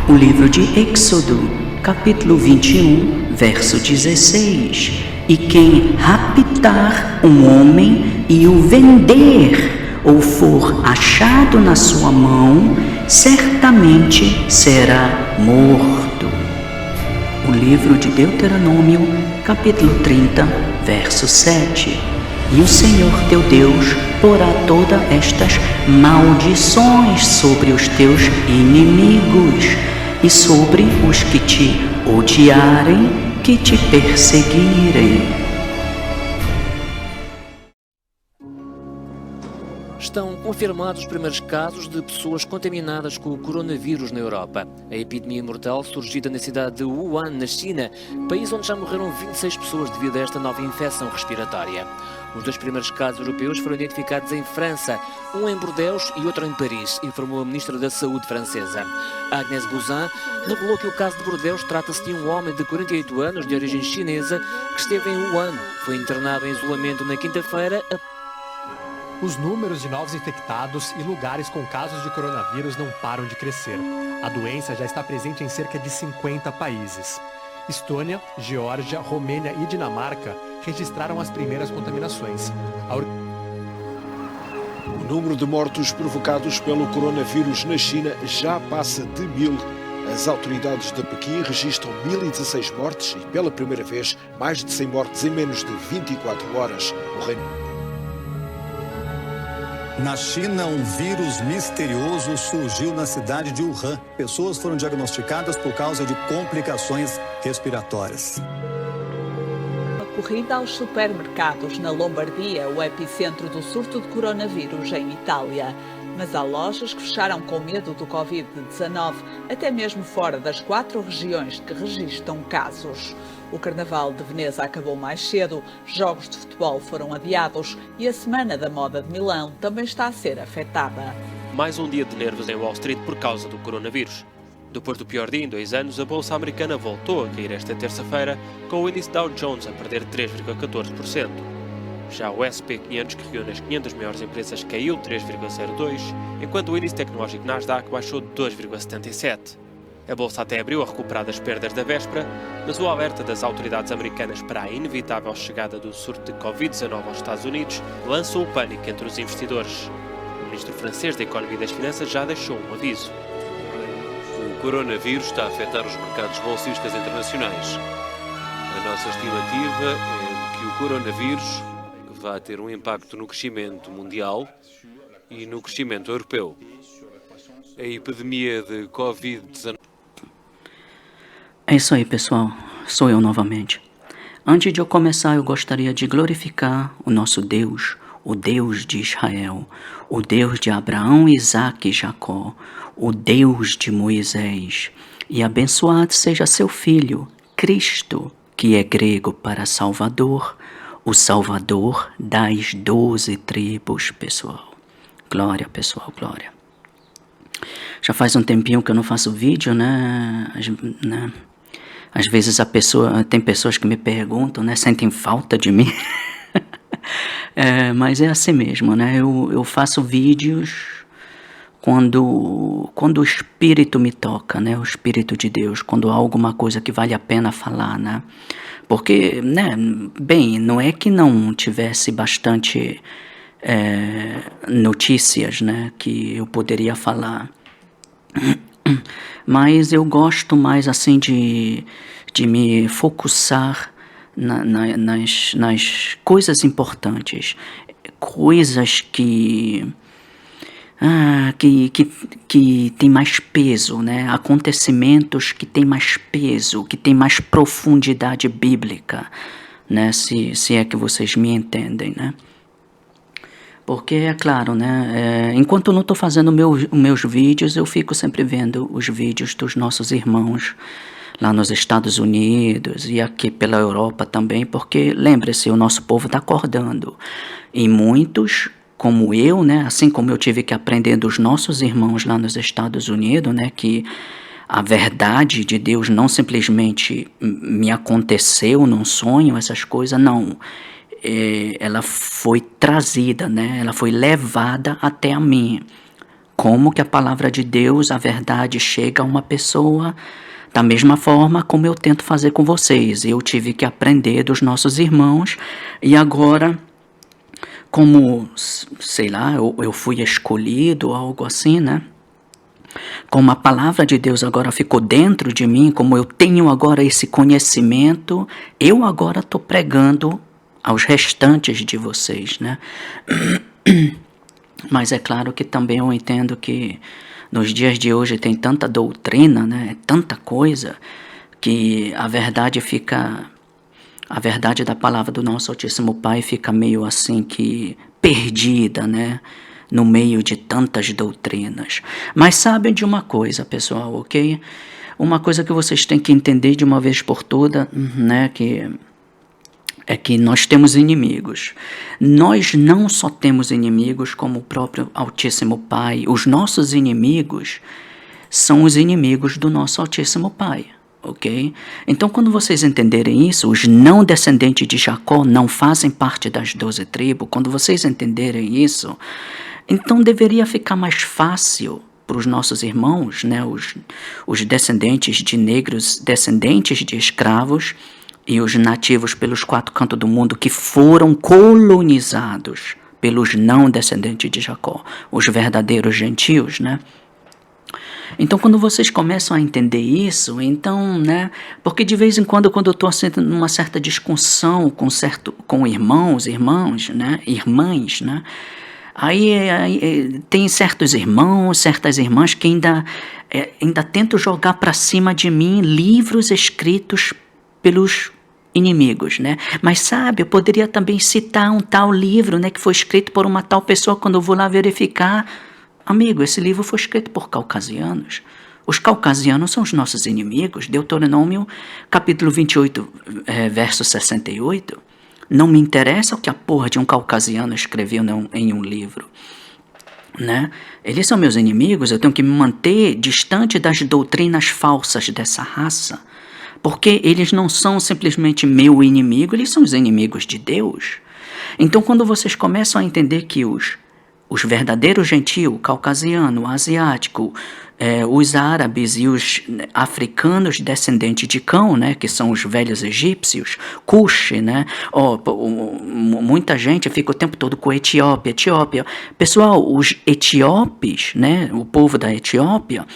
O livro de Êxodo, capítulo 21, verso 16. E quem raptar um homem e o vender, ou for achado na sua mão, certamente será morto. O livro de Deuteronômio, capítulo 30, verso 7. E o Senhor teu Deus porá todas estas maldições sobre os teus inimigos e sobre os que te odiarem, que te perseguirem. Estão confirmados os primeiros casos de pessoas contaminadas com o coronavírus na Europa. A epidemia mortal surgida na cidade de Wuhan, na China, país onde já morreram 26 pessoas devido a esta nova infecção respiratória. Os dois primeiros casos europeus foram identificados em França, um em Bordeaux e outro em Paris, informou a Ministra da Saúde francesa. Agnès Buzyn revelou que o caso de Bordeaux trata-se de um homem de 48 anos, de origem chinesa, que esteve em Wuhan. Foi internado em isolamento na quinta-feira. Os números de novos infectados e lugares com casos de coronavírus não param de crescer. A doença já está presente em cerca de 50 países. Estônia, Geórgia, Romênia e Dinamarca registraram as primeiras contaminações. O número de mortos provocados pelo coronavírus na China já passa de 1000. As autoridades de Pequim registram 1016 mortes e, pela primeira vez, mais de 100 mortes em menos de 24 horas. O Reino Na China, um vírus misterioso surgiu na cidade de Wuhan. Pessoas foram diagnosticadas por causa de complicações respiratórias. A corrida aos supermercados na Lombardia, o epicentro do surto de coronavírus em Itália. Mas há lojas que fecharam com medo do Covid-19, até mesmo fora das 4 regiões que registram casos. O Carnaval de Veneza acabou mais cedo, jogos de futebol foram adiados e a Semana da Moda de Milão também está a ser afetada. Mais um dia de nervos em Wall Street por causa do coronavírus. Depois do pior dia em 2 anos, a bolsa americana voltou a cair esta terça-feira, com o índice Dow Jones a perder 3,14%. Já o S&P 500, que reúne as 500 maiores empresas, caiu 3,02%, enquanto o índice tecnológico Nasdaq baixou 2,77%. A bolsa até abriu a recuperar das perdas da véspera, mas o alerta das autoridades americanas para a inevitável chegada do surto de Covid-19 aos Estados Unidos lançou o pânico entre os investidores. O ministro francês da Economia e das Finanças já deixou um aviso. O coronavírus está a afetar os mercados bolsistas internacionais. A nossa estimativa é que o coronavírus vai ter um impacto no crescimento mundial e no crescimento europeu. A epidemia de Covid-19... É isso aí, pessoal. Sou eu novamente. Antes de eu começar, eu gostaria de glorificar o nosso Deus, o Deus de Israel, o Deus de Abraão, Isaque e Jacó, o Deus de Moisés. E abençoado seja seu Filho, Cristo, que é grego para Salvador, o Salvador das 12 tribos, pessoal. Glória, pessoal, glória. Já faz um tempinho que eu não faço vídeo, né? Às vezes tem pessoas que me perguntam, né? Sentem falta de mim. Mas é assim mesmo, né? Eu faço vídeos quando o Espírito me toca, né? O Espírito de Deus, quando há alguma coisa que vale a pena falar, né? Porque, né? Bem, não é que não tivesse bastante notícias, né? Que eu poderia falar. Mas eu gosto mais assim de me focussar nas coisas importantes, coisas que tem mais peso, né? Acontecimentos que tem mais peso, que tem mais profundidade bíblica, né? Se é que vocês me entendem, né? Porque, é claro, né, enquanto eu não estou fazendo meus vídeos, eu fico sempre vendo os vídeos dos nossos irmãos lá nos Estados Unidos e aqui pela Europa também, porque, lembre-se, o nosso povo está acordando. E muitos, como eu, né, assim como eu tive que aprender dos nossos irmãos lá nos Estados Unidos, né, que a verdade de Deus não simplesmente me aconteceu num sonho, essas coisas, não. Ela foi trazida, né? Ela foi levada até a mim. Como que a palavra de Deus, a verdade, chega a uma pessoa da mesma forma como eu tento fazer com vocês. Eu tive que aprender dos nossos irmãos e agora, como, sei lá, eu fui escolhido, algo assim, né? Como a palavra de Deus agora ficou dentro de mim, como eu tenho agora esse conhecimento, eu agora estou pregando aos restantes de vocês, né? Mas é claro que também eu entendo que nos dias de hoje tem tanta doutrina, né? Tanta coisa, que a verdade da palavra do nosso Altíssimo Pai fica meio assim que perdida, né? No meio de tantas doutrinas. Mas sabem de uma coisa, pessoal, ok? Uma coisa que vocês têm que entender de uma vez por toda, né? É que nós temos inimigos. Nós não só temos inimigos como o próprio Altíssimo Pai. Os nossos inimigos são os inimigos do nosso Altíssimo Pai, ok? Então, quando vocês entenderem isso, os não descendentes de Jacó não fazem parte das 12 tribos. Quando vocês entenderem isso, então deveria ficar mais fácil para os nossos irmãos, né? Os descendentes de negros, descendentes de escravos, e os nativos pelos 4 cantos do mundo que foram colonizados pelos não descendentes de Jacó, os verdadeiros gentios, né? Então, quando vocês começam a entender isso, então, né? Porque de vez em quando eu estou assim, numa certa discussão com irmãos, né? Irmãs, né? Aí tem certos irmãos, certas irmãs que ainda tentam jogar para cima de mim livros escritos pelos inimigos, né? Mas sabe, eu poderia também citar um tal livro, né, que foi escrito por uma tal pessoa. Quando eu vou lá verificar, amigo, esse livro foi escrito por caucasianos. Os caucasianos são os nossos inimigos. Deuteronômio, capítulo 28, verso 68. Não me interessa o que a porra de um caucasiano escreveu em um livro, né? Eles são meus inimigos. Eu tenho que me manter distante das doutrinas falsas dessa raça, porque eles não são simplesmente meu inimigo, eles são os inimigos de Deus. Então, quando vocês começam a entender que os verdadeiros gentios, caucasiano, asiático, os árabes e os africanos descendentes de Cão, né, que são os velhos egípcios, Cush, né? Muita gente fica o tempo todo com Etiópia. Pessoal, os etíopes, né, o povo da Etiópia,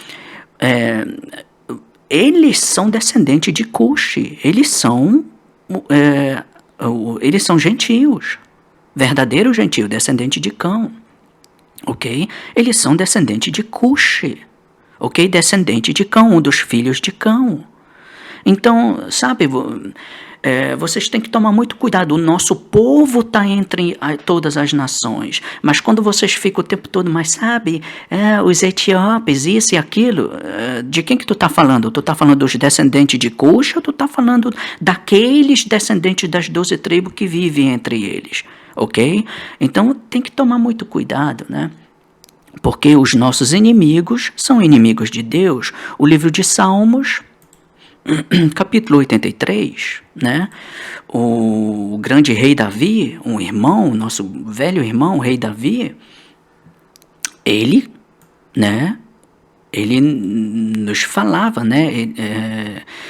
eles são descendentes de Cush, eles são gentios, verdadeiro gentio, descendente de Cão, ok? Eles são descendentes de Cush, ok? Descendente de Cão, um dos filhos de Cão. Então, sabe, vocês têm que tomar muito cuidado. O nosso povo está entre todas as nações, mas quando vocês ficam o tempo todo, mas sabe, os etíopes, isso e aquilo, de quem que tu está falando? Tu está falando dos descendentes de Cush ou tu está falando daqueles descendentes das 12 tribos que vivem entre eles, ok? Então tem que tomar muito cuidado, né? Porque os nossos inimigos são inimigos de Deus. O livro de Salmos, capítulo 83, né? O grande rei Davi, um irmão, nosso velho irmão, o rei Davi, ele, né? Ele nos falava, né?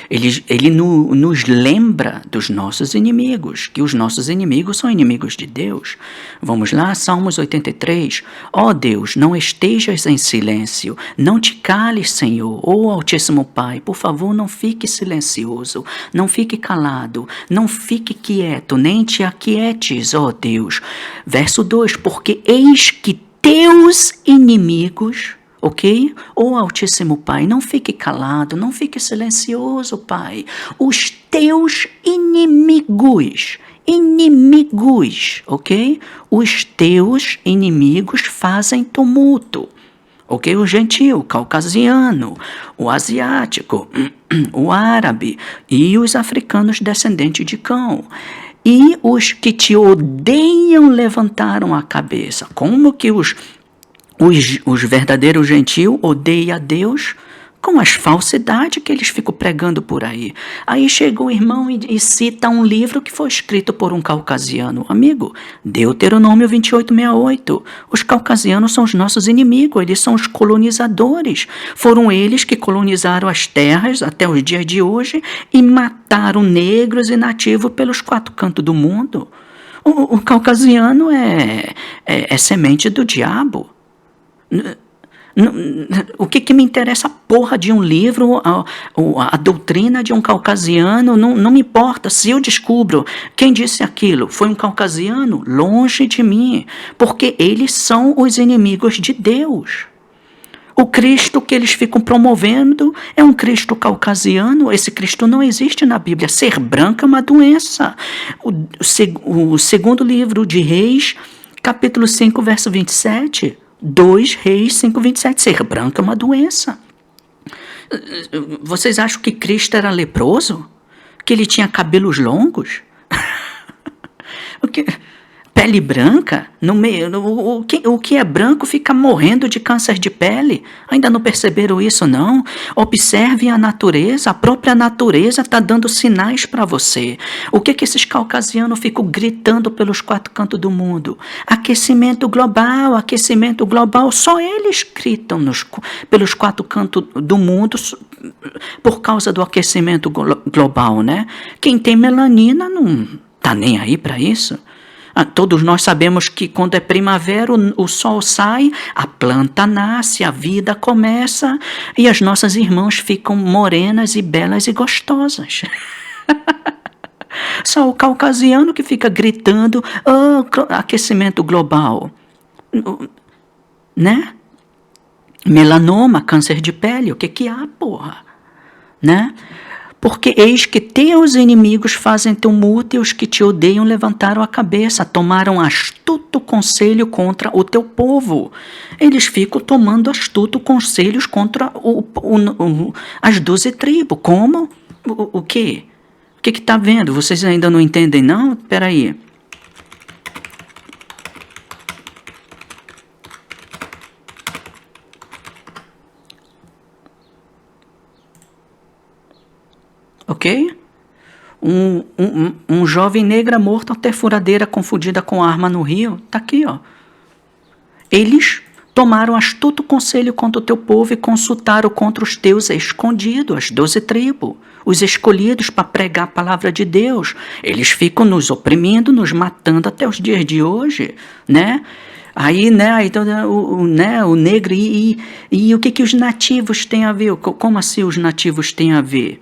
Ele nos lembra dos nossos inimigos, que os nossos inimigos são inimigos de Deus. Vamos lá, Salmos 83. Ó Deus, não estejas em silêncio, não te cales, Senhor. Ó Altíssimo Pai, por favor, não fique silencioso, não fique calado, não fique quieto, nem te aquietes, ó Deus. Verso 2, porque eis que teus inimigos... Ok? Ô Altíssimo Pai, não fique calado, não fique silencioso, Pai. Os teus inimigos, ok? Os teus inimigos fazem tumulto. Ok? O gentio, o caucasiano, o asiático, o árabe e os africanos descendentes de Cão. E os que te odeiam levantaram a cabeça. Como que os verdadeiros gentios odeiam a Deus? com as falsidades que eles ficam pregando por aí. Aí chega o irmão e cita um livro que foi escrito por um caucasiano. Amigo, Deuteronômio 28:68. Os caucasianos são os nossos inimigos, eles são os colonizadores. Foram eles que colonizaram as terras até os dias de hoje e mataram negros e nativos pelos 4 cantos do mundo. O caucasiano é semente do diabo. O que me interessa a porra de um livro, a doutrina de um caucasiano, não me importa. Se eu descubro quem disse aquilo foi um caucasiano, longe de mim, porque eles são os inimigos de Deus. O Cristo que eles ficam promovendo é um Cristo caucasiano. Esse Cristo não existe na Bíblia. Ser branco é uma doença. O segundo livro de Reis, capítulo 5, verso 27... 2 Reis 5:27. Ser branco é uma doença. Vocês acham que Cristo era leproso? Que ele tinha cabelos longos? Pele branca? O que é branco fica morrendo de câncer de pele. Ainda não perceberam isso, não? Observe a natureza. A própria natureza está dando sinais para você. O que esses caucasianos ficam gritando pelos 4 cantos do mundo? Aquecimento global, aquecimento global. Só eles gritam pelos 4 cantos do mundo por causa do aquecimento global, né? Quem tem melanina não está nem aí para isso. Todos nós sabemos que quando é primavera, o sol sai, a planta nasce, a vida começa e as nossas irmãs ficam morenas e belas e gostosas. Só o caucasiano que fica gritando, aquecimento global, né? Melanoma, câncer de pele, o que há, porra? Né? Porque eis que teus inimigos fazem tumulto e os que te odeiam levantaram a cabeça, tomaram astuto conselho contra o teu povo. Eles ficam tomando astuto conselhos contra as 12 tribos. Como? O quê? O que está vendo? Vocês ainda não entendem, não? Espera aí. Ok? Um jovem negra morto até furadeira confundida com arma no rio. Está aqui, ó. Eles tomaram astuto conselho contra o teu povo e consultaram contra os teus escondidos, as 12 tribos, os escolhidos para pregar a palavra de Deus. Eles ficam nos oprimindo, nos matando até os dias de hoje, né? Aí, né, então, o negro e o que os nativos têm a ver? Como assim os nativos têm a ver?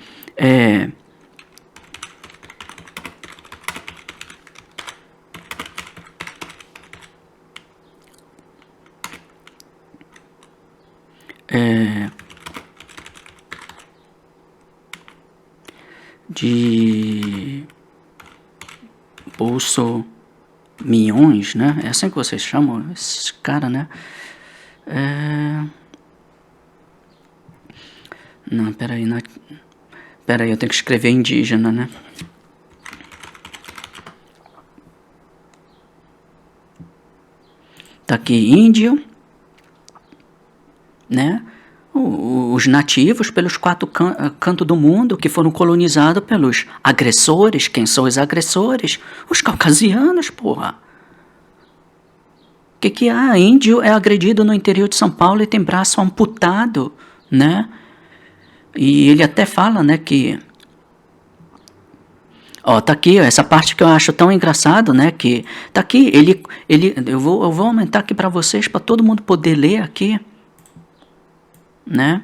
De bolsominions, né? É assim que vocês chamam esses caras, né? Não, peraí, eu tenho que escrever indígena, né? Tá aqui, índio, né? Os nativos pelos 4 cantos do mundo que foram colonizados pelos agressores. Quem são os agressores? Os caucasianos, porra. O que há? Índio é agredido no interior de São Paulo e tem braço amputado, né? E ele até fala, né, que... Ó, tá aqui, ó, essa parte que eu acho tão engraçado, né, que... Tá aqui, eu vou aumentar aqui para vocês, para todo mundo poder ler aqui. Né?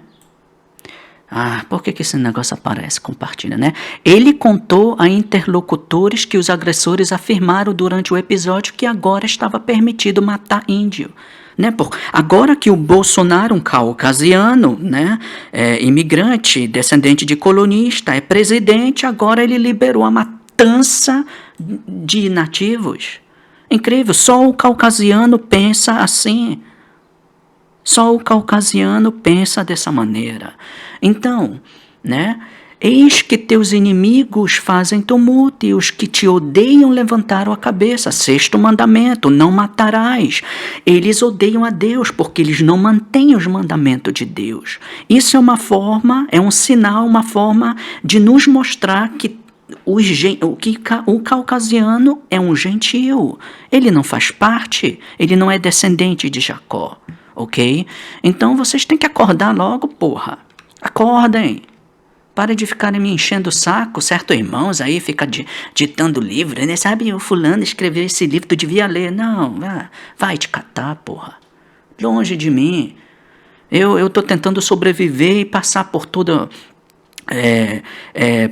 Por que esse negócio aparece? Compartilha, né? Ele contou a interlocutores que os agressores afirmaram durante o episódio que agora estava permitido matar índio. Né? Agora que o Bolsonaro, um caucasiano, né, imigrante, descendente de colonista, é presidente, agora ele liberou a matança de nativos. Incrível, só o caucasiano pensa assim. Só o caucasiano pensa dessa maneira. Então, né, Eis que teus inimigos fazem tumulto e os que te odeiam levantaram a cabeça. 6º mandamento, não matarás. Eles odeiam a Deus porque eles não mantêm os mandamentos de Deus. Isso é uma forma, é um sinal, uma forma de nos mostrar que o caucasiano é um gentio. Ele não faz parte, ele não é descendente de Jacó, ok? Então vocês têm que acordar logo, porra. Acordem. Para de ficarem me enchendo o saco, certo, irmãos? Aí fica ditando livro, né? Sabe, o fulano escreveu esse livro, tu devia ler. Não, vai te catar, porra. Longe de mim. Eu tô tentando sobreviver e passar por toda...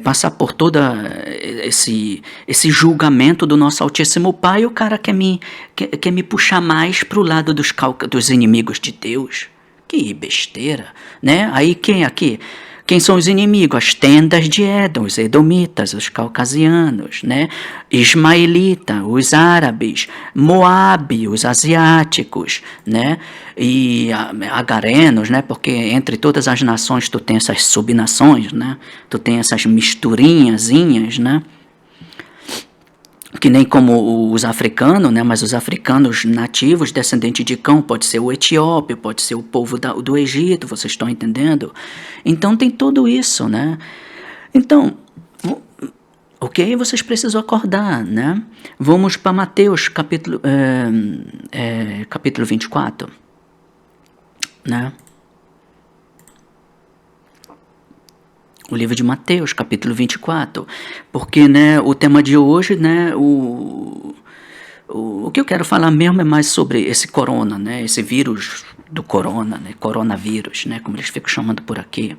passar por toda esse julgamento do nosso Altíssimo Pai. O cara quer me puxar mais pro lado dos inimigos de Deus. Que besteira, né? Aí quem são os inimigos? As tendas de Édom, os edomitas, os caucasianos, né? Ismaelita, os árabes, Moabe, os asiáticos, né? E agarenos, né? Porque entre todas as nações tu tem essas subnações, né? Tu tem essas misturinhazinhas, né? Que nem como os africanos, né? Mas os africanos nativos, descendentes de Cão, pode ser o etíope, pode ser o povo do Egito, vocês estão entendendo? Então tem tudo isso, né? Então, ok, vocês precisam acordar, né? Vamos para Mateus, capítulo 24, né? O livro de Mateus, capítulo 24, porque, né, o tema de hoje, né, o que eu quero falar mesmo é mais sobre esse corona, né, esse vírus do corona, né, coronavírus, né, como eles ficam chamando por aqui.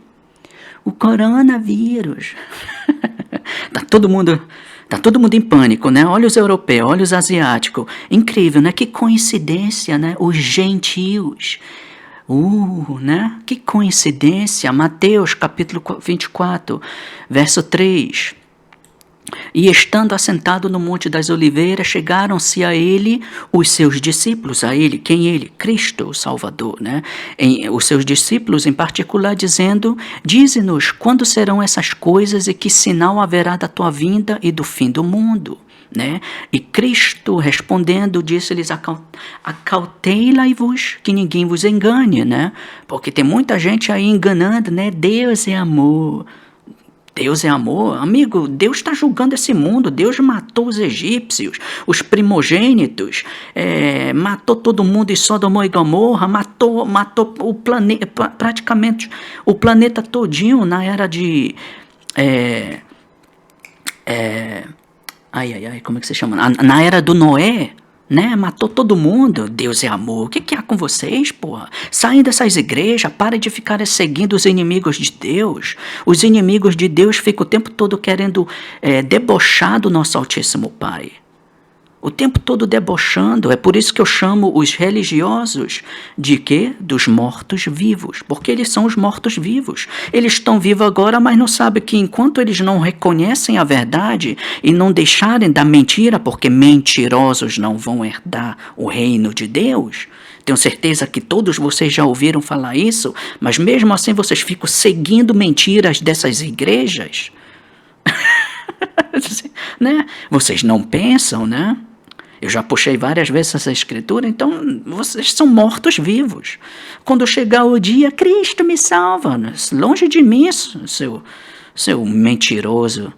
O coronavírus. Tá todo mundo em pânico, né, olha os europeus, olha os asiáticos, incrível, né, que coincidência, né, os gentios. Né? Que coincidência, Mateus capítulo 24, verso 3. E estando assentado no Monte das Oliveiras, chegaram-se a ele os seus discípulos, a ele, quem ele? Cristo, o Salvador, né? Os seus discípulos em particular, dizendo, dize-nos quando serão essas coisas e que sinal haverá da tua vinda e do fim do mundo. Né? E Cristo respondendo disse-lhes, acautelai-vos que ninguém vos engane, né? Porque tem muita gente aí enganando, né? Deus é amor. Deus é amor? Amigo, Deus está julgando esse mundo. Deus matou os egípcios, os primogênitos, matou todo mundo em Sodoma e Gomorra, matou o planeta, praticamente o planeta todinho na era de... como é que se chama? Na era do Noé, né? Matou todo mundo. Deus é amor. O que há com vocês, porra? Saem dessas igrejas, parem de ficar seguindo os inimigos de Deus. Os inimigos de Deus ficam o tempo todo querendo debochar do nosso Altíssimo Pai. O tempo todo debochando. É por isso que eu chamo os religiosos de quê? Dos mortos-vivos. Porque eles são os mortos-vivos. Eles estão vivos agora, mas não sabem que enquanto eles não reconhecem a verdade e não deixarem da mentira, porque mentirosos não vão herdar o reino de Deus. Tenho certeza que todos vocês já ouviram falar isso, mas mesmo assim vocês ficam seguindo mentiras dessas igrejas. Né? Vocês não pensam, né? Eu já puxei várias vezes essa escritura, então vocês são mortos-vivos. Quando chegar o dia, Cristo me salva. Longe de mim, seu mentiroso.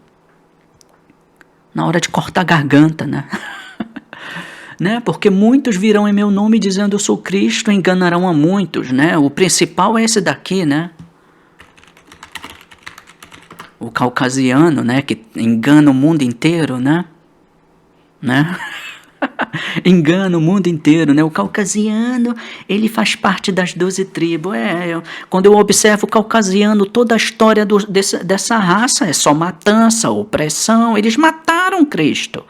Na hora de cortar a garganta, né? Né? Porque muitos virão em meu nome dizendo eu sou Cristo e enganarão a muitos, né? O principal é esse daqui, né? O caucasiano, né? Que engana o mundo inteiro, né? Engana o mundo inteiro, né? O caucasiano, ele faz parte das 12 tribos. Quando eu observo o caucasiano, toda a história dessa raça é só matança, opressão. Eles mataram Cristo.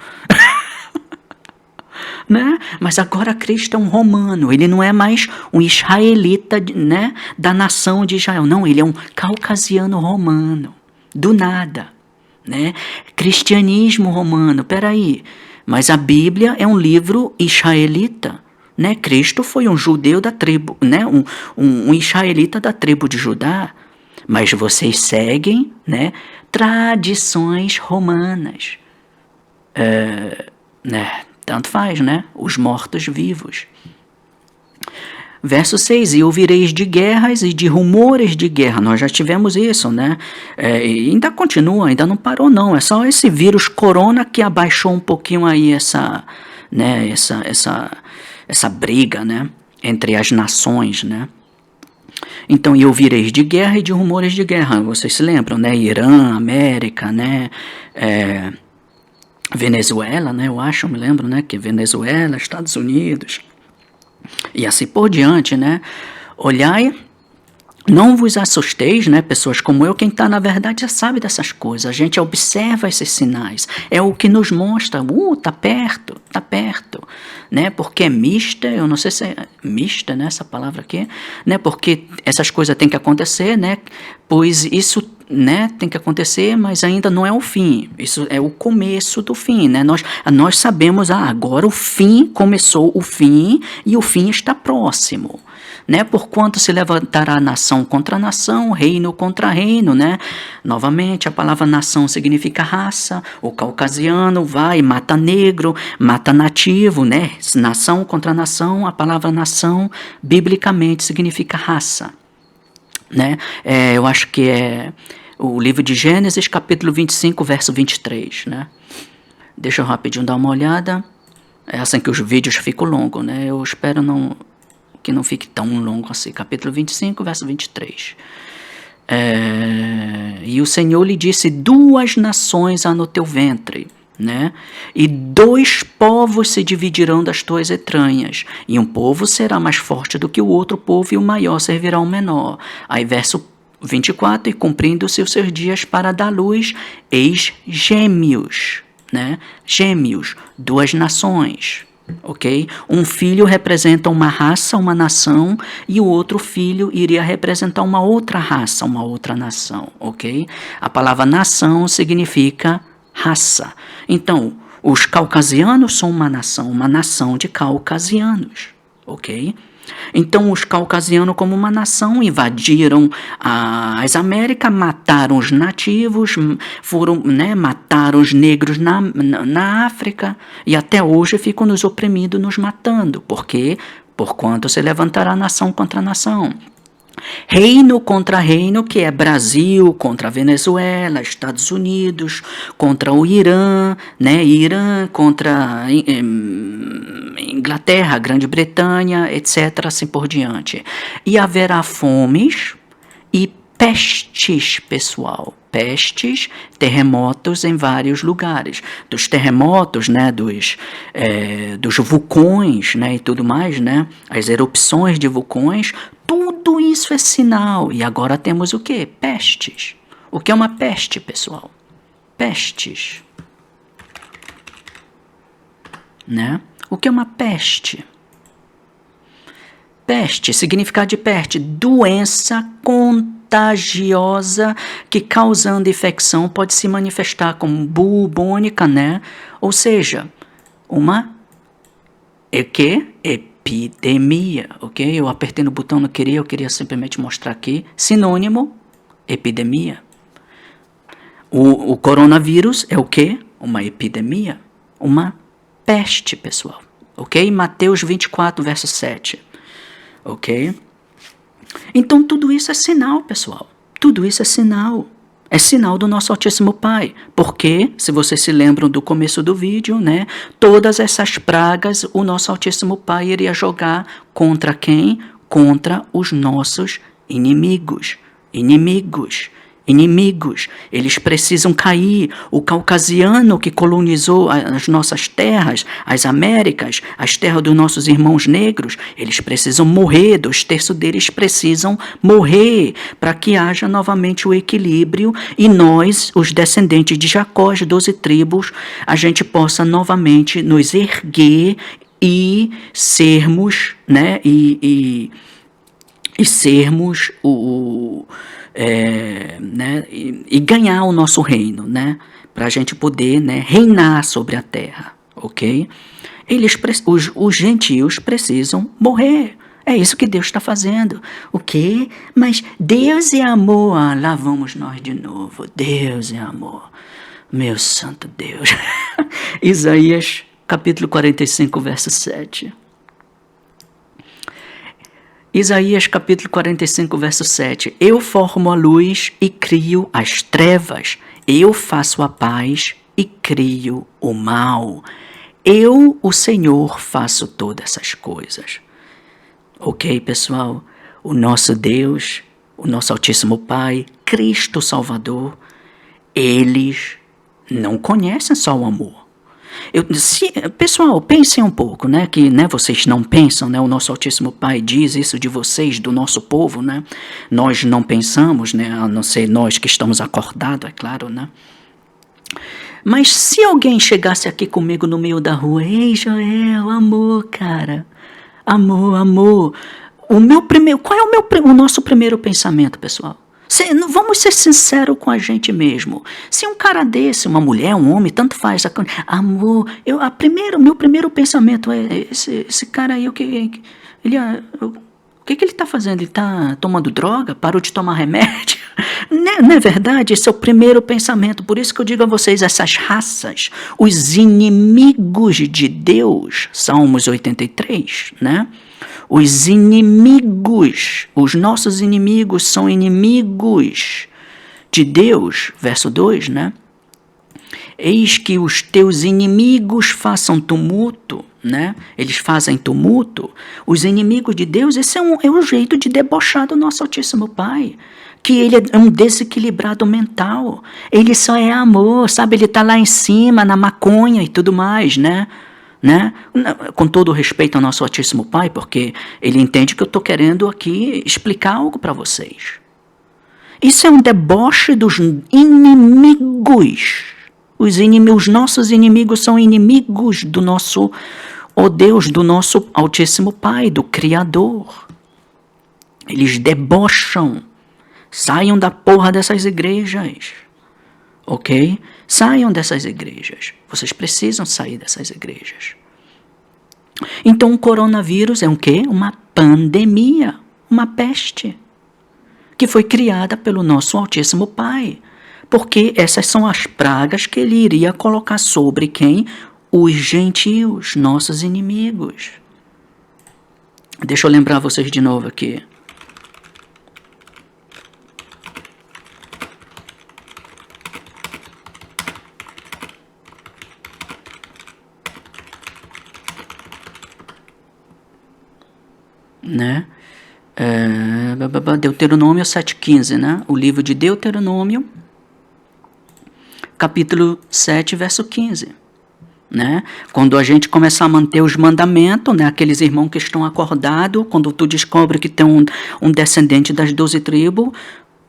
Né? Mas agora Cristo é um romano, ele não é mais um israelita, né? Da nação de Israel. Não, ele é um caucasiano romano. Do nada. Né? Cristianismo romano, peraí. Mas a Bíblia é um livro israelita, né? Cristo foi um judeu da tribo, né? Um israelita da tribo de Judá. mas vocês seguem, né, tradições romanas. Tanto faz, né? Os mortos-vivos. Verso 6, e ouvireis de guerras e de rumores de guerra. Nós já tivemos isso, né? E ainda continua, ainda não parou não. É só esse vírus corona que abaixou um pouquinho aí essa briga, né? Entre as nações, né? Então, e ouvireis de guerra e de rumores de guerra. Vocês se lembram, né? Irã, América, né? Venezuela, né? Eu me lembro, né? Que Venezuela, Estados Unidos... E assim por diante, né? Olhai, não vos assusteis, né? Pessoas como eu, quem está na verdade já sabe dessas coisas. A gente observa esses sinais. É o que nos mostra, tá perto, né? Porque é mista, eu não sei se é mista, né? Essa palavra aqui, né? Porque essas coisas têm que acontecer, né? Pois isso, né, tem que acontecer, mas ainda não é o fim. Isso é o começo do fim, né? Nós sabemos, agora o fim começou, o fim, e o fim está próximo, né? Porquanto se levantará nação contra nação, reino contra reino, né? Novamente, a palavra nação significa raça. O caucasiano vai, mata negro, mata nativo, né? Nação contra nação, a palavra nação, biblicamente, significa raça. Né? Eu acho que é o livro de Gênesis, capítulo 25, verso 23, né? Deixa eu rapidinho dar uma olhada. É assim que os vídeos ficam longos, né? Eu espero que não fique tão longo assim. Capítulo 25, verso 23. E o Senhor lhe disse, 2 nações há no teu ventre, né? E 2 povos se dividirão das tuas entranhas, e um povo será mais forte do que o outro povo, e o maior servirá ao menor. Aí verso 24, e cumprindo-se os seus dias para dar luz, eis gêmeos, né? Gêmeos, 2 nações, ok? Um filho representa uma raça, uma nação, e o outro filho iria representar uma outra raça, uma outra nação, ok? A palavra nação significa raça. Então, os caucasianos são uma nação de caucasianos, ok? Então, os caucasianos, como uma nação, invadiram as Américas, mataram os nativos, mataram os negros na África, e até hoje ficam nos oprimindo, nos matando. Por quê? Porquanto se levantará nação contra nação. Reino contra reino, que é Brasil contra Venezuela, Estados Unidos contra o Irã, né? Irã contra Inglaterra, Grã-Bretanha, etc., assim por diante. E haverá fomes e pestes, pessoal. Pestes, terremotos em vários lugares. Dos terremotos, né, dos vulcões, né, e tudo mais, né, as erupções de vulcões, tudo isso é sinal. E agora temos o quê? Pestes. O que é uma peste, pessoal? Pestes. Né? O que é uma peste? Peste, significado de peste, doença contagiosa que, causando infecção, pode se manifestar como bubônica, né? Ou seja, uma epidemia, ok? Eu apertei no botão, não queria, eu queria simplesmente mostrar aqui. Sinônimo, epidemia. O coronavírus é o quê? Uma epidemia, uma peste, pessoal, ok? Mateus 24, verso 7. Ok? Então tudo isso é sinal, pessoal. Tudo isso é sinal. É sinal do nosso Altíssimo Pai. Porque, se vocês se lembram do começo do vídeo, né? Todas essas pragas o nosso Altíssimo Pai iria jogar contra quem? Contra os nossos inimigos. Inimigos, eles precisam cair. O caucasiano que colonizou as nossas terras, as Américas, as terras dos nossos irmãos negros, eles precisam morrer, 2/3 deles precisam morrer, para que haja novamente o equilíbrio e nós, os descendentes de Jacó, as 12 tribos, a gente possa novamente nos erguer e sermos, né, e sermos e ganhar o nosso reino, né? Para a gente poder, né, reinar sobre a terra, ok? Os gentios precisam morrer. É isso que Deus está fazendo. O quê? Mas Deus é amor. Ah, lá vamos nós de novo. Deus é amor. Meu santo Deus. Isaías capítulo 45, verso 7. Isaías capítulo 45, verso 7. Eu formo a luz e crio as trevas. Eu faço a paz e crio o mal. Eu, o Senhor, faço todas essas coisas. Ok, pessoal? O nosso Deus, o nosso Altíssimo Pai, Cristo Salvador, eles não conhecem só o amor. Pessoal, pensem um pouco, né? Que vocês não pensam, né? O nosso Altíssimo Pai diz isso de vocês, do nosso povo, né? Nós não pensamos, né? A não ser nós que estamos acordados, é claro, né? Mas se alguém chegasse aqui comigo no meio da rua, ei, Joel, amor, cara, amor. Qual é o nosso primeiro pensamento, pessoal? Vamos ser sinceros com a gente mesmo. Se um cara desse, uma mulher, um homem, tanto faz, amor, meu primeiro pensamento é esse cara aí, o que ele está fazendo? Ele está tomando droga? Parou de tomar remédio? Não é verdade? Esse é o primeiro pensamento. Por isso que eu digo a vocês, essas raças, os inimigos de Deus, Salmos 83, né? Os inimigos, os nossos inimigos são inimigos de Deus, verso 2, né? Eis que os teus inimigos façam tumulto, né? Eles fazem tumulto. Os inimigos de Deus, esse é o jeito de debochar do nosso Altíssimo Pai. Que ele é um desequilibrado mental. Ele só é amor, sabe? Ele está lá em cima, na maconha e tudo mais, né? Com todo o respeito ao nosso Altíssimo Pai, porque ele entende que eu estou querendo aqui explicar algo para vocês. Isso é um deboche dos inimigos. Os nossos inimigos são inimigos do nosso, Deus, do nosso Altíssimo Pai, do Criador. Eles debocham. Saiam da porra dessas igrejas. Ok? Saiam dessas igrejas. Vocês precisam sair dessas igrejas. Então o coronavírus é um quê? Uma pandemia, uma peste, que foi criada pelo nosso Altíssimo Pai. Porque essas são as pragas que ele iria colocar sobre quem? Os gentios, nossos inimigos. Deixa eu lembrar vocês de novo aqui. Né? Deuteronômio 7,15, né? O livro de Deuteronômio, capítulo 7, verso 15. Né? Quando a gente começar a manter os mandamentos, né? Aqueles irmãos que estão acordados, quando tu descobre que tem um descendente das 12 tribos,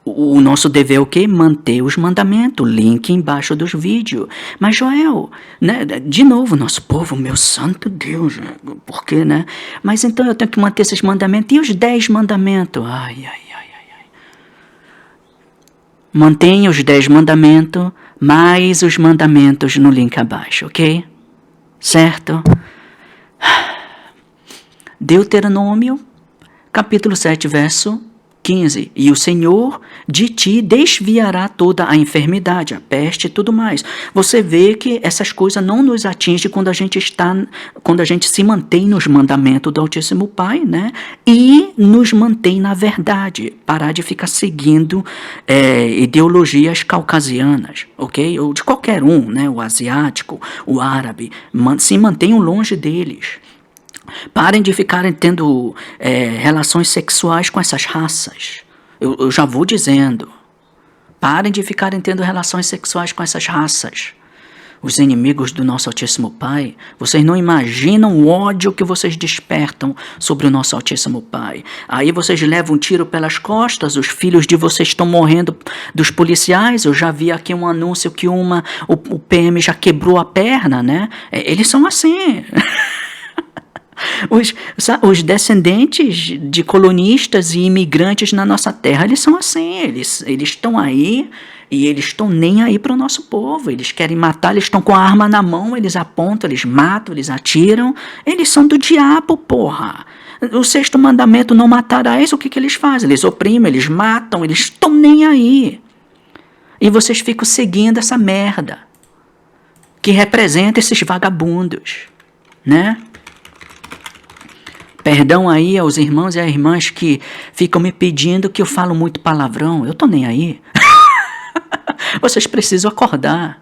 o nosso dever é o quê? Manter os mandamentos, link embaixo dos vídeos. Mas Joel, né? De novo, nosso povo, meu santo Deus, por quê, né? Mas então eu tenho que manter esses mandamentos. E os 10 mandamentos? Ai. Mantenha os 10 mandamentos, mais os mandamentos no link abaixo, ok? Certo? Deuteronômio, capítulo 7, verso 15. E o Senhor de ti desviará toda a enfermidade, a peste e tudo mais. Você vê que essas coisas não nos atingem quando a gente se mantém nos mandamentos do Altíssimo Pai, né? E nos mantém na verdade. Parar de ficar seguindo ideologias caucasianas, ok? Ou de qualquer um, né? O asiático, o árabe. Se mantenham longe deles. Parem de ficarem tendo relações sexuais com essas raças. Eu já vou dizendo. Parem de ficarem tendo relações sexuais com essas raças. Os inimigos do nosso Altíssimo Pai, vocês não imaginam o ódio que vocês despertam sobre o nosso Altíssimo Pai. Aí vocês levam um tiro pelas costas, os filhos de vocês estão morrendo dos policiais. Eu já vi aqui um anúncio que o PM já quebrou a perna, né? Eles são assim. Os descendentes de colonistas e imigrantes na nossa terra, eles são assim, eles estão aí e eles estão nem aí para o nosso povo. Eles querem matar, eles estão com a arma na mão, eles apontam, eles matam, eles atiram. Eles são do diabo, porra. O 6º mandamento, não matarás, o que eles fazem? Eles oprimem, eles matam, eles estão nem aí. E vocês ficam seguindo essa merda que representa esses vagabundos, né? Perdão aí aos irmãos e às irmãs que ficam me pedindo que eu falo muito palavrão. Eu tô nem aí. Vocês precisam acordar.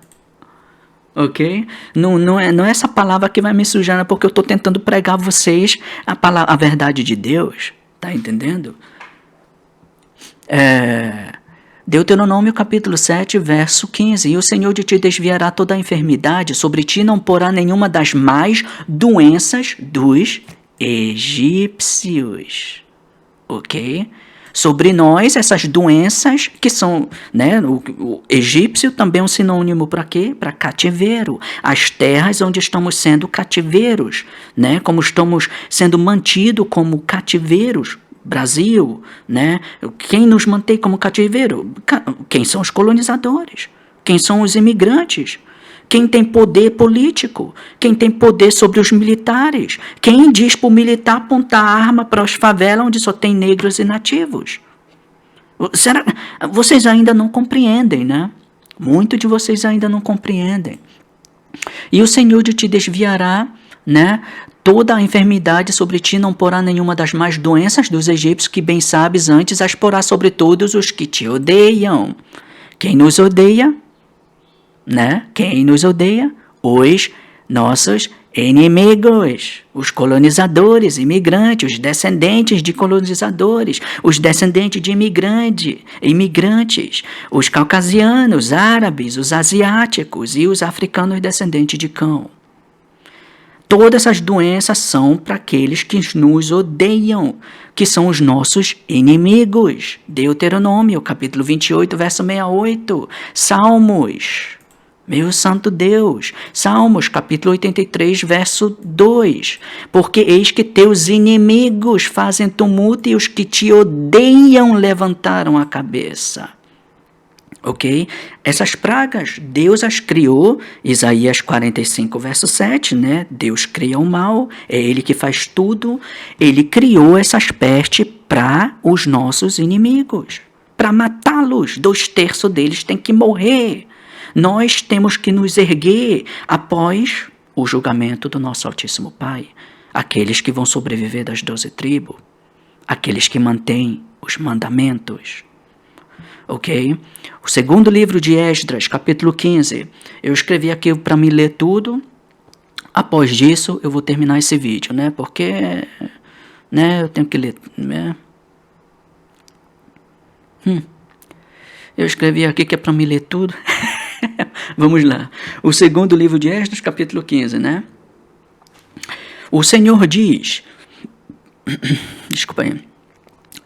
Ok? Não é essa palavra que vai me sujar, porque eu estou tentando pregar a vocês a verdade de Deus. Tá entendendo? Deuteronômio capítulo 7, verso 15. E o Senhor de ti desviará toda a enfermidade, sobre ti não porá nenhuma das más doenças dos egípcios. Ok? Sobre nós, essas doenças que são, né, o egípcio também é um sinônimo para quê? Para cativeiro. As terras onde estamos sendo cativeiros, né, como estamos sendo mantidos como cativeiros. Brasil, né? Quem nos mantém como cativeiro? Quem são os colonizadores? Quem são os imigrantes? Quem tem poder político? Quem tem poder sobre os militares? Quem diz para o militar apontar arma para as favelas onde só tem negros e nativos? Será? Vocês ainda não compreendem, né? Muitos de vocês ainda não compreendem. E o Senhor de ti desviará, né, toda a enfermidade sobre ti, não porá nenhuma das más doenças dos egípcios, que bem sabes, antes as porá sobre todos os que te odeiam. Quem nos odeia? Né? Quem nos odeia? Os nossos inimigos, os colonizadores, imigrantes, os descendentes de colonizadores, os descendentes de imigrantes, os caucasianos, árabes, os asiáticos e os africanos descendentes de Cão. Todas essas doenças são para aqueles que nos odeiam, que são os nossos inimigos. Deuteronômio, capítulo 28, verso 68. Salmos, meu santo Deus. Salmos, capítulo 83, verso 2. Porque eis que teus inimigos fazem tumulto e os que te odeiam levantaram a cabeça. Ok? Essas pragas, Deus as criou, Isaías 45, verso 7, né? Deus cria o mal, é Ele que faz tudo. Ele criou essas pestes para os nossos inimigos, para matá-los. 2/3 deles tem que morrer. Nós temos que nos erguer após o julgamento do nosso Altíssimo Pai. Aqueles que vão sobreviver das 12 tribos, aqueles que mantêm os mandamentos. Ok? O segundo livro de Esdras, capítulo 15. Eu escrevi aqui para me ler tudo. Após disso, eu vou terminar esse vídeo, né? Porque, né, eu tenho que ler, né? Eu escrevi aqui que é para me ler tudo. Vamos lá. O segundo livro de Esdras, capítulo 15, né? O Senhor diz... Desculpa aí.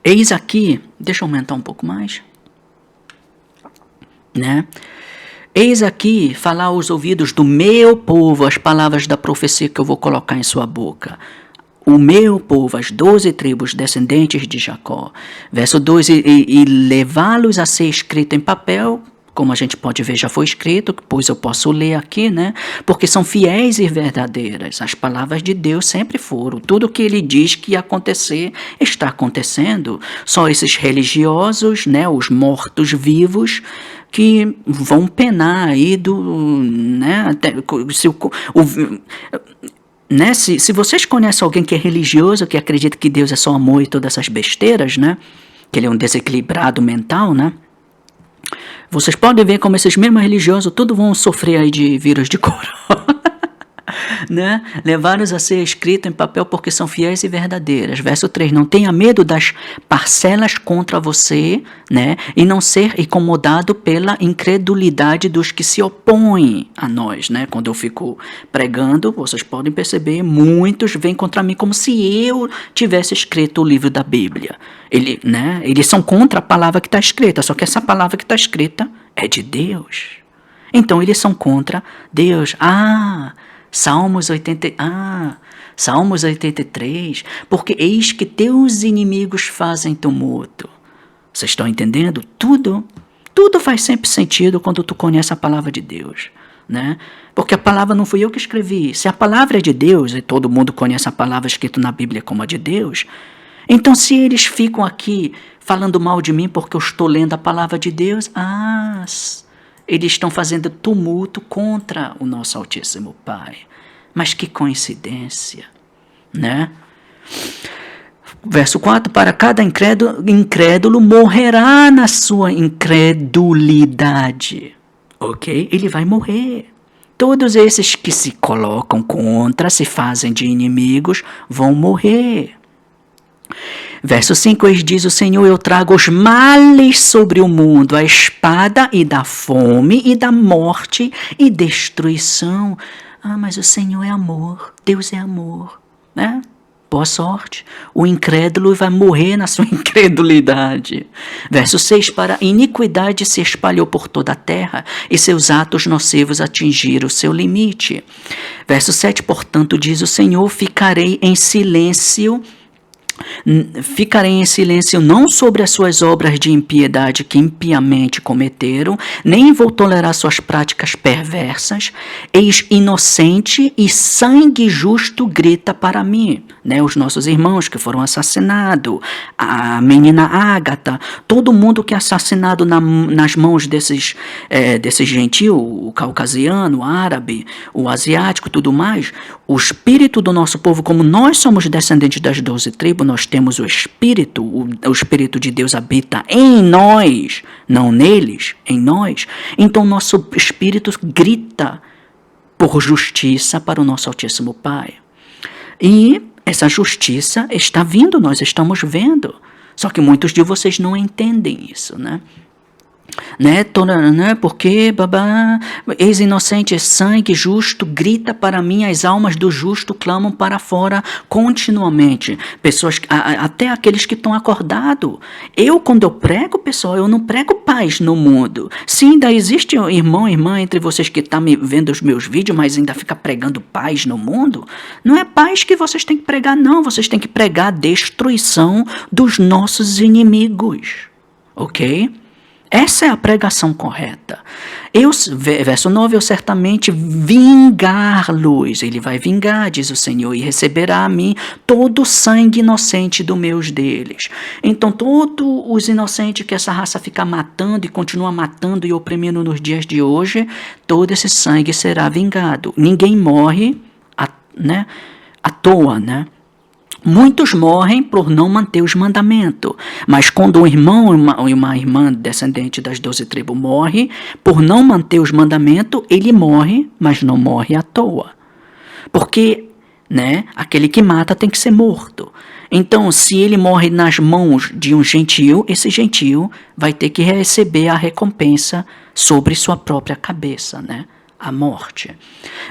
Eis aqui... Deixa eu aumentar um pouco mais. Né? Eis aqui falar aos ouvidos do meu povo as palavras da profecia que eu vou colocar em sua boca. O meu povo, as 12 tribos descendentes de Jacó. Verso 2, e levá-los a ser escrito em papel, como a gente pode ver, já foi escrito, pois eu posso ler aqui, né? Porque são fiéis e verdadeiras. As palavras de Deus sempre foram. Tudo que ele diz que ia acontecer, está acontecendo. Só esses religiosos, né? Os mortos-vivos, que vão penar aí né? Se vocês conhecem alguém que é religioso, que acredita que Deus é só amor e todas essas besteiras, né? Que ele é um desequilibrado mental, né? Vocês podem ver como esses mesmos religiosos tudo vão sofrer aí de vírus de corona. Né? Levar-os a ser escrito em papel porque são fiéis e verdadeiras. Verso 3, não tenha medo das parcelas contra você, né? E não ser incomodado pela incredulidade dos que se opõem a nós, né? Quando eu fico pregando, vocês podem perceber, muitos vêm contra mim como se eu tivesse escrito o livro da Bíblia. Eles são contra a palavra que está escrita, só que essa palavra que está escrita é de Deus. Então eles são contra Deus. Salmos 83, porque eis que teus inimigos fazem tumulto. Vocês estão entendendo? Tudo faz sempre sentido quando tu conhece a palavra de Deus. né? Porque a palavra não fui eu que escrevi. Se a palavra é de Deus, e todo mundo conhece a palavra escrita na Bíblia como a de Deus, então se eles ficam aqui falando mal de mim porque eu estou lendo a palavra de Deus, eles estão fazendo tumulto contra o nosso Altíssimo Pai. Mas que coincidência, né? Verso 4, para cada incrédulo morrerá na sua incredulidade. Ok? Ele vai morrer. Todos esses que se colocam contra, se fazem de inimigos, vão morrer. Verso 5, diz o Senhor, eu trago os males sobre o mundo, a espada e da fome e da morte e destruição. Mas o Senhor é amor, Deus é amor, né? Boa sorte. O incrédulo vai morrer na sua incredulidade. Verso 6, para a iniquidade se espalhou por toda a terra e seus atos nocivos atingiram o seu limite. Verso 7, portanto, diz o Senhor, ficarei em silêncio não sobre as suas obras de impiedade que impiamente cometeram, nem vou tolerar suas práticas perversas. Eis inocente e sangue justo grita para mim. Né, os nossos irmãos que foram assassinados, a menina Ágata, todo mundo que é assassinado nas mãos desses gentil, o caucasiano, o árabe, o asiático, tudo mais. O espírito do nosso povo, como nós somos descendentes das 12 tribos, nós temos o Espírito de Deus habita em nós, não neles, em nós. Então nosso espírito grita por justiça para o nosso Altíssimo Pai. E essa justiça está vindo, nós estamos vendo. Só que muitos de vocês não entendem isso, né? Porque ex-inocente, sangue justo grita para mim, as almas do justo clamam para fora continuamente. Pessoas, até aqueles que estão acordados. Quando eu prego, pessoal, eu não prego paz no mundo. Sim, ainda existe irmão e irmã entre vocês que estão vendo os meus vídeos, mas ainda fica pregando paz no mundo. Não é paz que vocês têm que pregar, não. Vocês têm que pregar a destruição dos nossos inimigos. Ok? Essa é a pregação correta. Verso 9, eu certamente vingar-los. Ele vai vingar, diz o Senhor, e receberá a mim todo o sangue inocente dos meus deles. Então, todos os inocentes que essa raça fica matando e continua matando e oprimindo nos dias de hoje, todo esse sangue será vingado. Ninguém morre à toa, né? Muitos morrem por não manter os mandamentos, mas quando um irmão e uma irmã descendente das 12 tribos morre por não manter os mandamentos, ele morre, mas não morre à toa. Porque, aquele que mata tem que ser morto. Então, se ele morre nas mãos de um gentil, esse gentil vai ter que receber a recompensa sobre sua própria cabeça, a morte.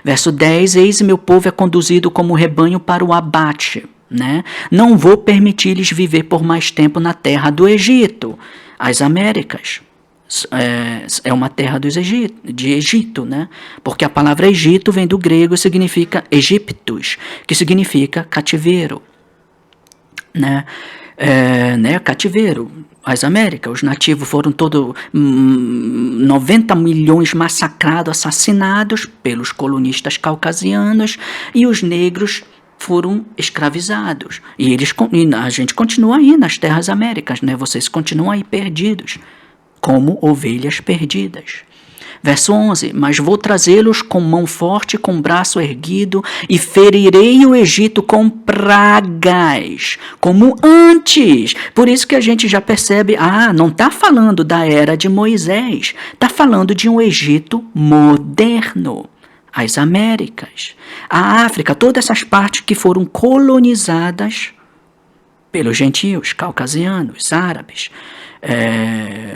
Verso 10, eis meu povo é conduzido como rebanho para o abate. Não vou permitir-lhes viver por mais tempo na terra do Egito. As Américas é uma terra de Egito, porque a palavra Egito vem do grego e significa Egiptus, que significa cativeiro. Cativeiro. As Américas, os nativos foram 90 milhões massacrados, assassinados pelos colonistas caucasianos, e os negros foram escravizados. E a gente continua aí nas terras Américas, vocês continuam aí perdidos, como ovelhas perdidas. Verso 11, mas vou trazê-los com mão forte, com braço erguido, e ferirei o Egito com pragas, como antes. Por isso que a gente já percebe, não está falando da era de Moisés, está falando de um Egito moderno. As Américas, a África, todas essas partes que foram colonizadas pelos gentios, caucasianos, árabes,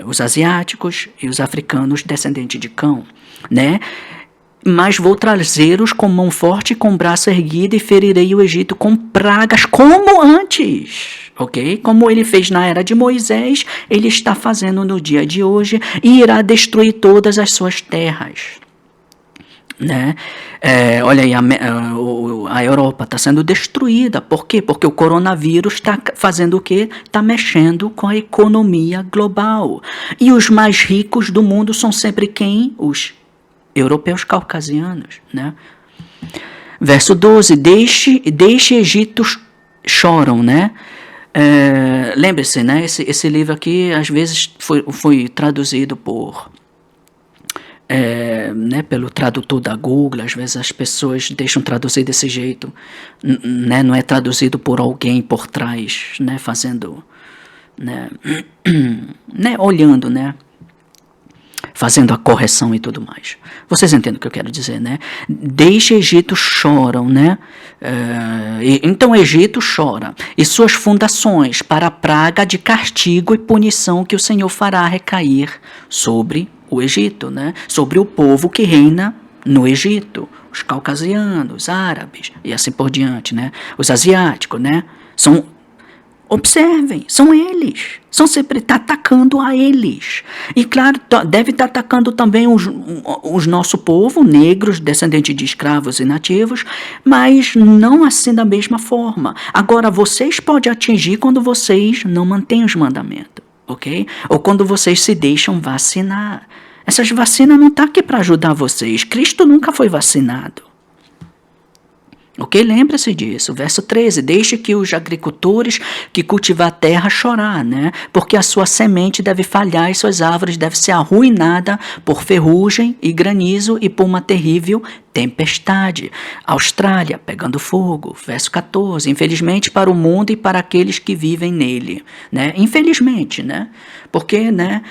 os asiáticos e os africanos descendentes de Cão, Mas vou trazê-los com mão forte, com braço erguido, e ferirei o Egito com pragas, como antes, ok? Como ele fez na era de Moisés, ele está fazendo no dia de hoje, e irá destruir todas as suas terras. Olha aí, a Europa está sendo destruída. Por quê? Porque o coronavírus está fazendo o quê? Está mexendo com a economia global. E os mais ricos do mundo são sempre quem? Os europeus caucasianos, né? Verso 12, deixe Egito choram, né? Lembre-se, né? Esse livro aqui, às vezes, foi traduzido né, pelo tradutor da Google. Às vezes as pessoas deixam traduzir desse jeito, né? Não é traduzido por alguém por trás, né? Fazendo, né? Né? Olhando, né? Fazendo a correção e tudo mais. Vocês entendem o que eu quero dizer, né? Deixe Egito choram, né? Então Egito chora, e suas fundações para a praga de castigo e punição que o Senhor fará recair sobre o Egito, né? Sobre o povo que reina no Egito, os caucasianos, árabes e assim por diante, né? Os asiáticos, né? Observem, são eles. São sempre atacando a eles. E claro, deve estar atacando também os nosso povo, negros, descendentes de escravos e nativos, mas não assim da mesma forma. Agora, vocês podem atingir quando vocês não mantêm os mandamentos, ok? Ou quando vocês se deixam vacinar. Essas vacinas não estão aqui para ajudar vocês. Cristo nunca foi vacinado. Ok? Lembra-se disso. Verso 13. Deixe que os agricultores que cultivam a terra chorar, né? Porque a sua semente deve falhar e suas árvores devem ser arruinadas por ferrugem e granizo e por uma terrível tempestade. Austrália pegando fogo. Verso 14. Infelizmente para o mundo e para aqueles que vivem nele, né? Infelizmente, né? Porque, né?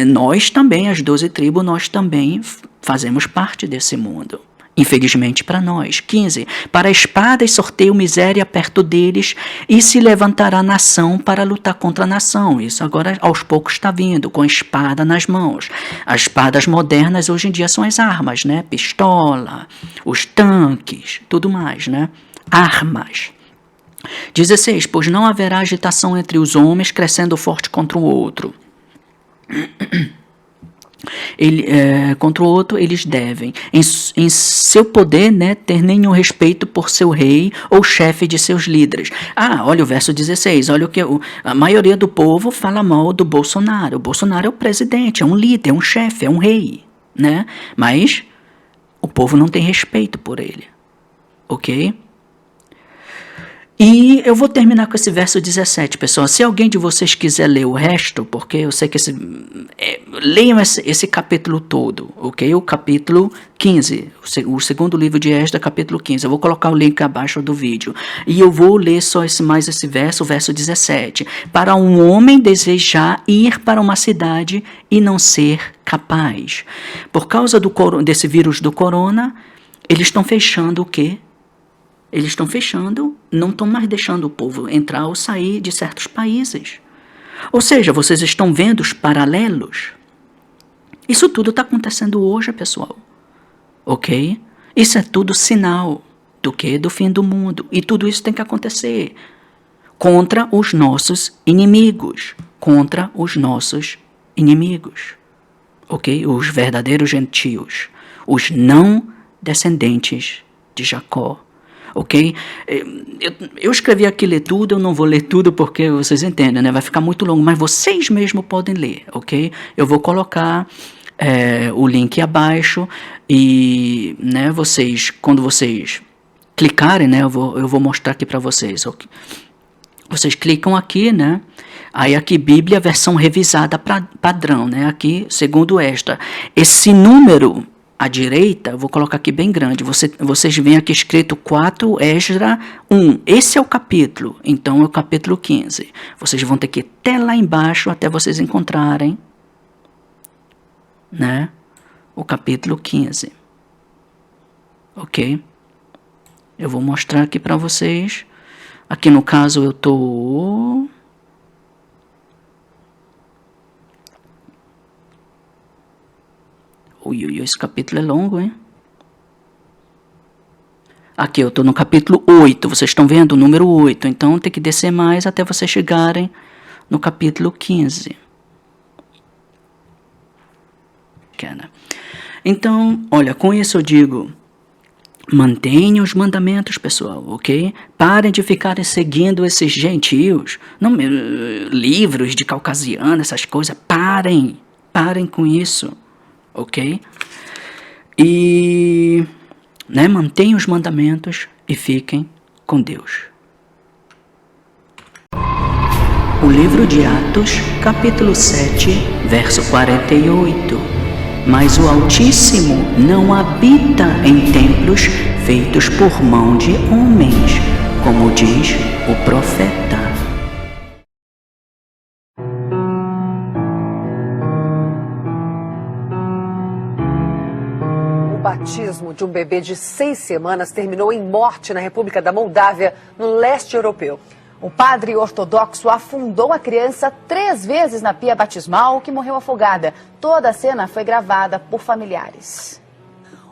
Nós também, as 12 tribos, nós também fazemos parte desse mundo. Infelizmente para nós. 15. Para a espada e sorteio miséria perto deles, e se levantará nação para lutar contra a nação. Isso agora aos poucos está vindo, com a espada nas mãos. As espadas modernas hoje em dia são as armas, né? Pistola, os tanques, tudo mais, né? Armas. 16. Pois não haverá agitação entre os homens, crescendo forte contra o outro. Contra o outro eles devem, em seu poder, né, ter nenhum respeito por seu rei ou chefe de seus líderes. Olha o verso 16, olha o que a maioria do povo fala mal do Bolsonaro. O Bolsonaro é o presidente, é um líder, é um chefe, é um rei, né? Mas o povo não tem respeito por ele, ok? E eu vou terminar com esse verso 17, pessoal. Se alguém de vocês quiser ler o resto, porque eu sei que leiam esse capítulo todo, ok? O capítulo 15, o segundo livro de Esdras, capítulo 15. Eu vou colocar o link abaixo do vídeo. E eu vou ler só mais esse verso, o verso 17. Para um homem desejar ir para uma cidade e não ser capaz. Por causa desse vírus do corona, eles estão fechando o quê? Eles estão fechando, não estão mais deixando o povo entrar ou sair de certos países. Ou seja, vocês estão vendo os paralelos? Isso tudo está acontecendo hoje, pessoal. Ok? Isso é tudo sinal do quê? Do fim do mundo. E tudo isso tem que acontecer contra os nossos inimigos. Contra os nossos inimigos. Ok? Os verdadeiros gentios. Os não descendentes de Jacó. Ok? Eu escrevi aqui ler tudo, eu não vou ler tudo porque vocês entendem, né? Vai ficar muito longo, mas vocês mesmos podem ler, ok? Eu vou colocar o link abaixo e, né, quando vocês clicarem, né, eu vou mostrar aqui para vocês, ok? Vocês clicam aqui, né? Aí aqui Bíblia, versão revisada padrão, né? Aqui, segundo esta. Esse número à direita, eu vou colocar aqui bem grande, vocês veem aqui escrito 4 Esdras 1, esse é o capítulo, então é o capítulo 15, vocês vão ter que ir até lá embaixo, até vocês encontrarem, né, o capítulo 15, ok? Eu vou mostrar aqui para vocês, aqui no caso eu estou... Esse capítulo é longo, hein? Aqui eu estou no capítulo 8, vocês estão vendo o número 8, então tem que descer mais até vocês chegarem no capítulo 15. Então, olha, com isso eu digo, mantenham os mandamentos, pessoal, ok? Parem de ficarem seguindo esses gentios, livros de caucasiano, essas coisas, parem com isso. Ok? E mantenham os mandamentos e fiquem com Deus. O livro de Atos, capítulo 7, verso 48. Mas o Altíssimo não habita em templos feitos por mão de homens, como diz o profeta. O batismo de um bebê de 6 semanas terminou em morte na República da Moldávia, no leste europeu. O padre ortodoxo afundou a criança 3 vezes na pia batismal, que morreu afogada. Toda a cena foi gravada por familiares.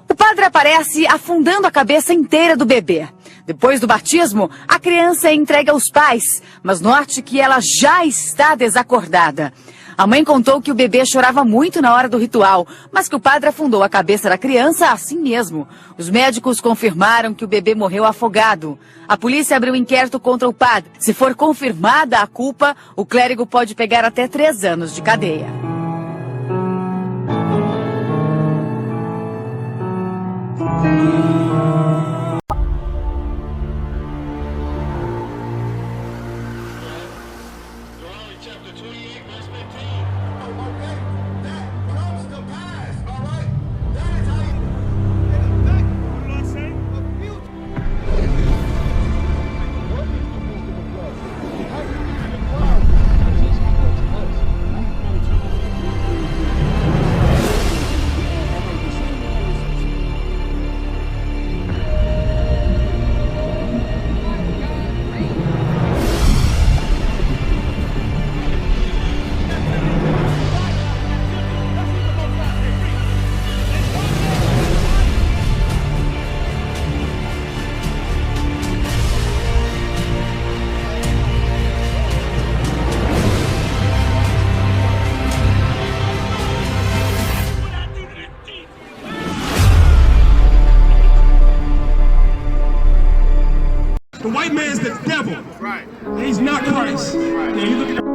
O padre aparece afundando a cabeça inteira do bebê. Depois do batismo, a criança é entregue aos pais, mas note que ela já está desacordada. A mãe contou que o bebê chorava muito na hora do ritual, mas que o padre afundou a cabeça da criança assim mesmo. Os médicos confirmaram que o bebê morreu afogado. A polícia abriu um inquérito contra o padre. Se for confirmada a culpa, o clérigo pode pegar até 3 anos de cadeia. The white man's the devil. Right. He's not Christ. Right. Yeah, you look at